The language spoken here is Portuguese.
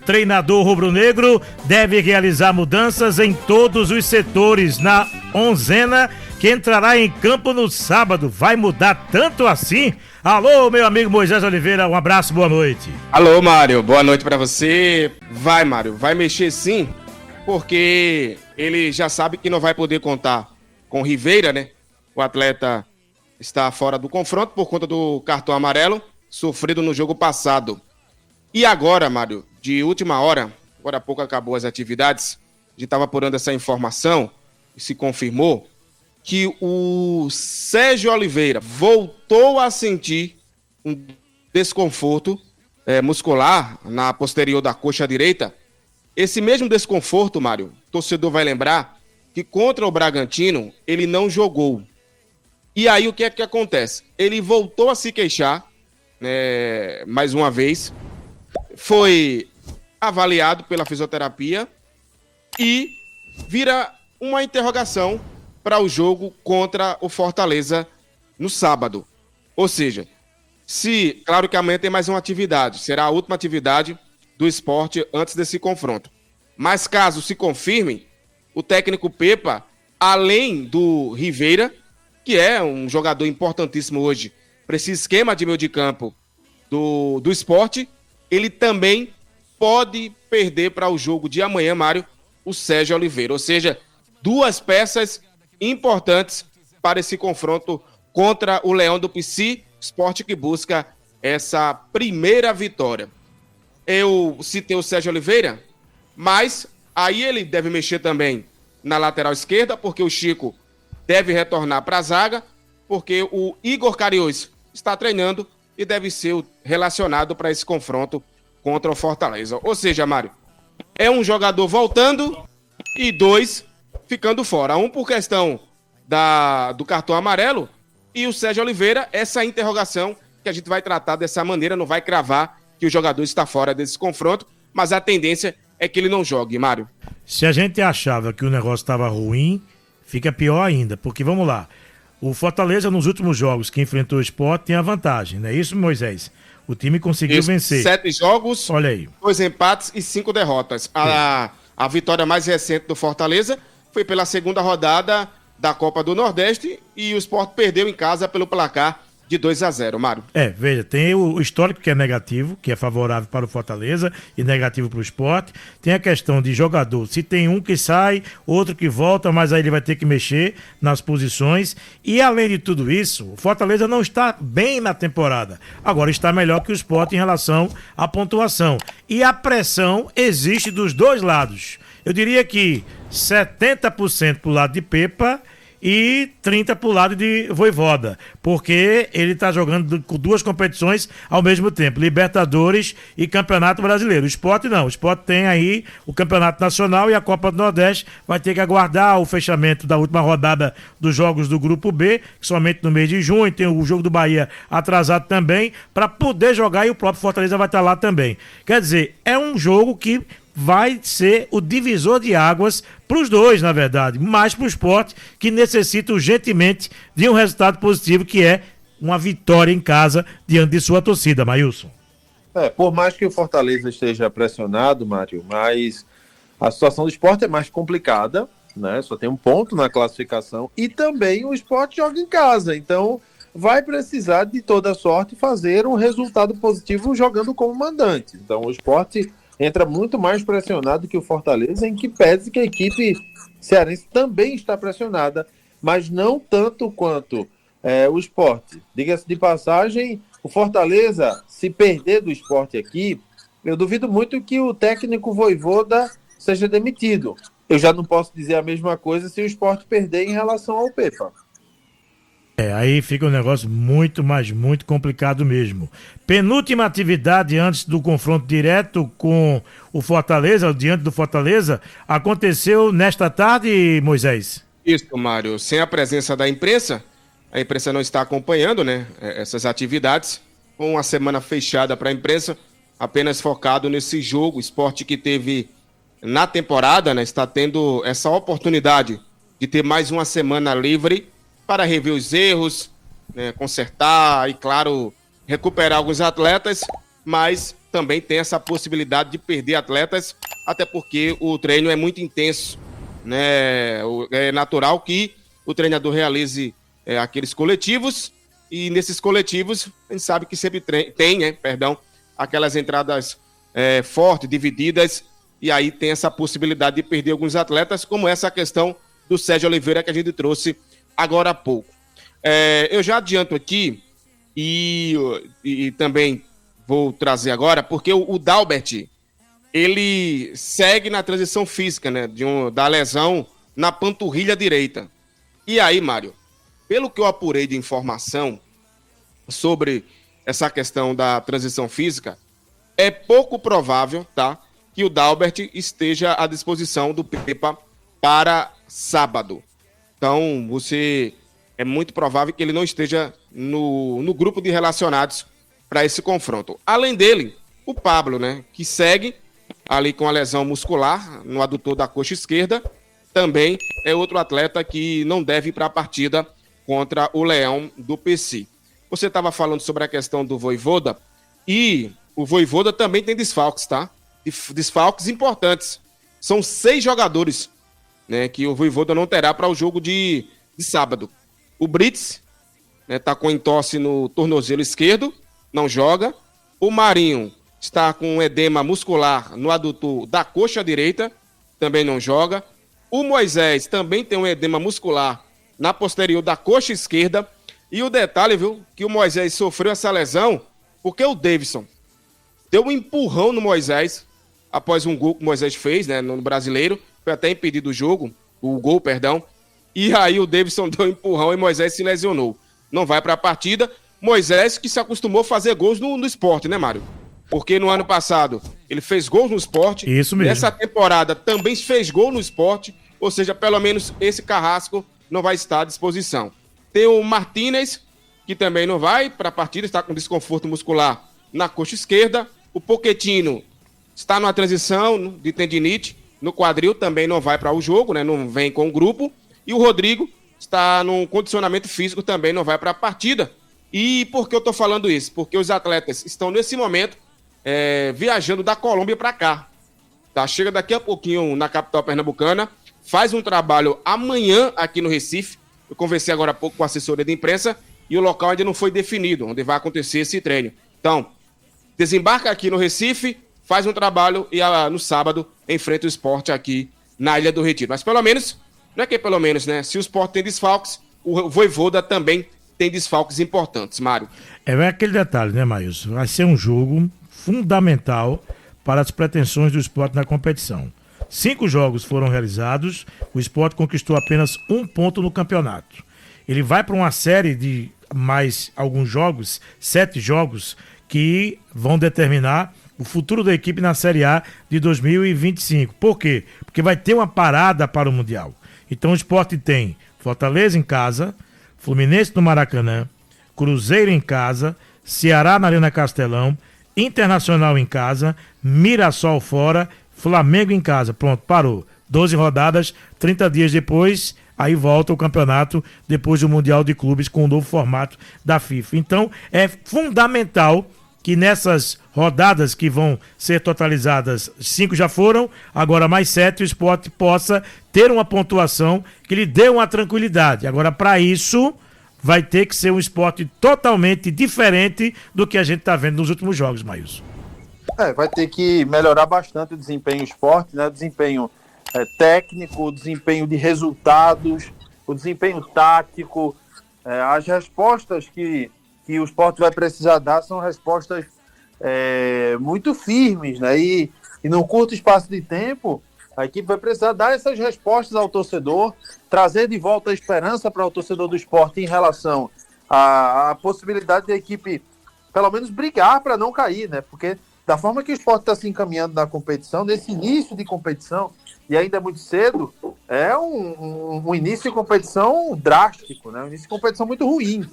treinador rubro-negro deve realizar mudanças em todos os setores na onzena que entrará em campo no sábado. Vai mudar tanto assim? Alô, meu amigo Moisés Oliveira, um abraço, boa noite. Alô, Mário, boa noite pra você. Vai, Mário, vai mexer sim, porque ele já sabe que não vai poder contar com Rivera, né? O atleta está fora do confronto por conta do cartão amarelo sofrido no jogo passado. E agora, Mário, de última hora, agora há pouco acabou as atividades, a gente estava apurando essa informação e se confirmou que o Sérgio Oliveira voltou a sentir um desconforto muscular na posterior da coxa direita. Esse mesmo desconforto, Mário, o torcedor vai lembrar que contra o Bragantino ele não jogou. E aí o que é que acontece? Ele voltou a se queixar, mais uma vez, foi avaliado pela fisioterapia e vira uma interrogação para o jogo contra o Fortaleza no sábado. Ou seja, claro que amanhã tem mais uma atividade, será a última atividade do Sport antes desse confronto. Mas caso se confirme, o técnico Pepa, além do Rivera, que é um jogador importantíssimo hoje para esse esquema de meio de campo do Sport, ele também pode perder para o jogo de amanhã, Mário, o Sérgio Oliveira. Ou seja, duas peças importantes para esse confronto contra o Leão do Pici, Sport que busca essa primeira vitória. Eu citei o Sérgio Oliveira, mas aí ele deve mexer também na lateral esquerda, porque o Chico deve retornar para a zaga, porque o Igor Cariús está treinando e deve ser relacionado para esse confronto contra o Fortaleza. Ou seja, Mário, é um jogador voltando e dois ficando fora. Um por questão do cartão amarelo e o Sérgio Oliveira, essa interrogação que a gente vai tratar dessa maneira, não vai cravar que o jogador está fora desse confronto, mas a tendência é que ele não jogue, Mário. Se a gente achava que o negócio estava ruim, fica pior ainda, porque vamos lá, o Fortaleza nos últimos jogos que enfrentou o Sport tem a vantagem, não é isso, Moisés? O time conseguiu vencer. 7 jogos, olha aí, 2 empates e 5 derrotas. A vitória mais recente do Fortaleza foi pela segunda rodada da Copa do Nordeste e o Sport perdeu em casa pelo placar de 2-0, Mário. Veja, tem o histórico que é negativo, que é favorável para o Fortaleza e negativo para o Sport. Tem a questão de jogador, se tem um que sai, outro que volta, mas aí ele vai ter que mexer nas posições. E além de tudo isso, o Fortaleza não está bem na temporada. Agora está melhor que o Sport em relação à pontuação. E a pressão existe dos dois lados. Eu diria que 70% para o lado de Pepa e 30% pro lado de Vojvoda, porque ele tá jogando com duas competições ao mesmo tempo, Libertadores e Campeonato Brasileiro. O Sport não, o Sport tem aí o Campeonato Nacional e a Copa do Nordeste, vai ter que aguardar o fechamento da última rodada dos jogos do Grupo B, que somente no mês de junho, tem o jogo do Bahia atrasado também, para poder jogar, e o próprio Fortaleza vai estar lá também. Quer dizer, é um jogo que vai ser o divisor de águas para os dois, na verdade, mais para o Sport, que necessita urgentemente de um resultado positivo, que é uma vitória em casa diante de sua torcida, Maílson. Por mais que o Fortaleza esteja pressionado, Mário, mas a situação do Sport é mais complicada, né? Só tem um ponto na classificação e também o Sport joga em casa, então vai precisar de toda sorte fazer um resultado positivo jogando como mandante. Então o Sport entra muito mais pressionado que o Fortaleza, em que pese que a equipe cearense também está pressionada, mas não tanto quanto o Sport. Diga-se de passagem, o Fortaleza, se perder do Sport aqui, eu duvido muito que o técnico Vojvoda seja demitido. Eu já não posso dizer a mesma coisa se o Sport perder em relação ao Pepa. Aí fica um negócio muito, mas muito complicado mesmo. Penúltima atividade antes do confronto direto com o Fortaleza, diante do Fortaleza, aconteceu nesta tarde, Moisés? Isso, Mário. Sem a presença da imprensa, a imprensa não está acompanhando, né, essas atividades. Uma semana fechada para a imprensa, apenas focado nesse jogo, esporte que teve na temporada, né, está tendo essa oportunidade de ter mais uma semana livre para rever os erros, né, consertar e, claro, recuperar alguns atletas, mas também tem essa possibilidade de perder atletas, até porque o treino é muito intenso, né? É natural que o treinador realize aqueles coletivos, e nesses coletivos a gente sabe que sempre tem, aquelas entradas fortes, divididas, e aí tem essa possibilidade de perder alguns atletas, como essa questão do Sérgio Oliveira que a gente trouxe agora há pouco. Eu já adianto aqui e também vou trazer agora, porque o Dalbert, ele segue na transição física, né, da lesão na panturrilha direita. E aí, Mário, pelo que eu apurei de informação sobre essa questão da transição física, é pouco provável, tá, que o Dalbert esteja à disposição do Pepa para sábado. Então, é muito provável que ele não esteja no grupo de relacionados para esse confronto. Além dele, o Pablo, né, que segue ali com a lesão muscular no adutor da coxa esquerda, também é outro atleta que não deve ir para a partida contra o Leão do PC. Você estava falando sobre a questão do Vojvoda, e o Vojvoda também tem desfalques, tá? Desfalques importantes. São 6 jogadores, né, que o Vojvoda não terá para o jogo de sábado. O Brits, né, tá com entorse no tornozelo esquerdo, não joga. O Marinho está com edema muscular no adutor da coxa direita, também não joga. O Moisés também tem um edema muscular na posterior da coxa esquerda. E o detalhe, viu, que o Moisés sofreu essa lesão porque o Davidson deu um empurrão no Moisés após um gol que o Moisés fez, né, no Brasileiro. Foi até impedido o gol. E aí o Davidson deu um empurrão e Moisés se lesionou. Não vai para a partida. Moisés que se acostumou a fazer gols no Sport, né, Mário? Porque no ano passado ele fez gols no Sport. Isso mesmo. Nessa temporada também fez gol no Sport. Ou seja, pelo menos esse Carrasco não vai estar à disposição. Tem o Martínez, que também não vai para a partida, está com desconforto muscular na coxa esquerda. O Pochettino está numa transição de tendinite no quadril, também não vai para o jogo, né? Não vem com o grupo. E o Rodrigo está num condicionamento físico, também não vai para a partida. E por que eu estou falando isso? Porque os atletas estão nesse momento viajando da Colômbia para cá. Tá? Chega daqui a pouquinho na capital pernambucana, faz um trabalho amanhã aqui no Recife. Eu conversei agora há pouco com a assessoria de imprensa e o local ainda não foi definido, onde vai acontecer esse treino. Então, desembarca aqui no Recife, faz um trabalho e no sábado enfrenta o Sport aqui na Ilha do Retiro. Mas pelo menos, não é que pelo menos, né? Se o Sport tem desfalques, o Vojvoda também tem desfalques importantes, Mário. É aquele detalhe, né, Maílson? Vai ser um jogo fundamental para as pretensões do Sport na competição. 5 jogos foram realizados, o Sport conquistou apenas 1 ponto no campeonato. Ele vai para uma série de mais alguns jogos, 7 jogos, que vão determinar o futuro da equipe na Série A de 2025. Por quê? Porque vai ter uma parada para o Mundial. Então o Sport tem Fortaleza em casa, Fluminense no Maracanã, Cruzeiro em casa, Ceará na Arena Castelão, Internacional em casa, Mirassol fora, Flamengo em casa. Pronto, parou. 12 rodadas, 30 dias depois, aí volta o campeonato depois do Mundial de Clubes com o novo formato da FIFA. Então, é fundamental que nessas rodadas que vão ser totalizadas, 5 já foram, agora mais 7, o Sport possa ter uma pontuação que lhe dê uma tranquilidade. Agora, para isso, vai ter que ser um Sport totalmente diferente do que a gente está vendo nos últimos jogos, Maílson. Vai ter que melhorar bastante o desempenho Sport, né? O desempenho técnico, o desempenho de resultados, o desempenho tático. As respostas que o Sport vai precisar dar são respostas muito firmes, né? E num curto espaço de tempo, a equipe vai precisar dar essas respostas ao torcedor, trazer de volta a esperança para o torcedor do Sport em relação à possibilidade da equipe, pelo menos, brigar para não cair, né? Porque da forma que o Sport está se encaminhando na competição, nesse início de competição, e ainda é muito cedo, é um início de competição drástico, né? Um início de competição muito ruim.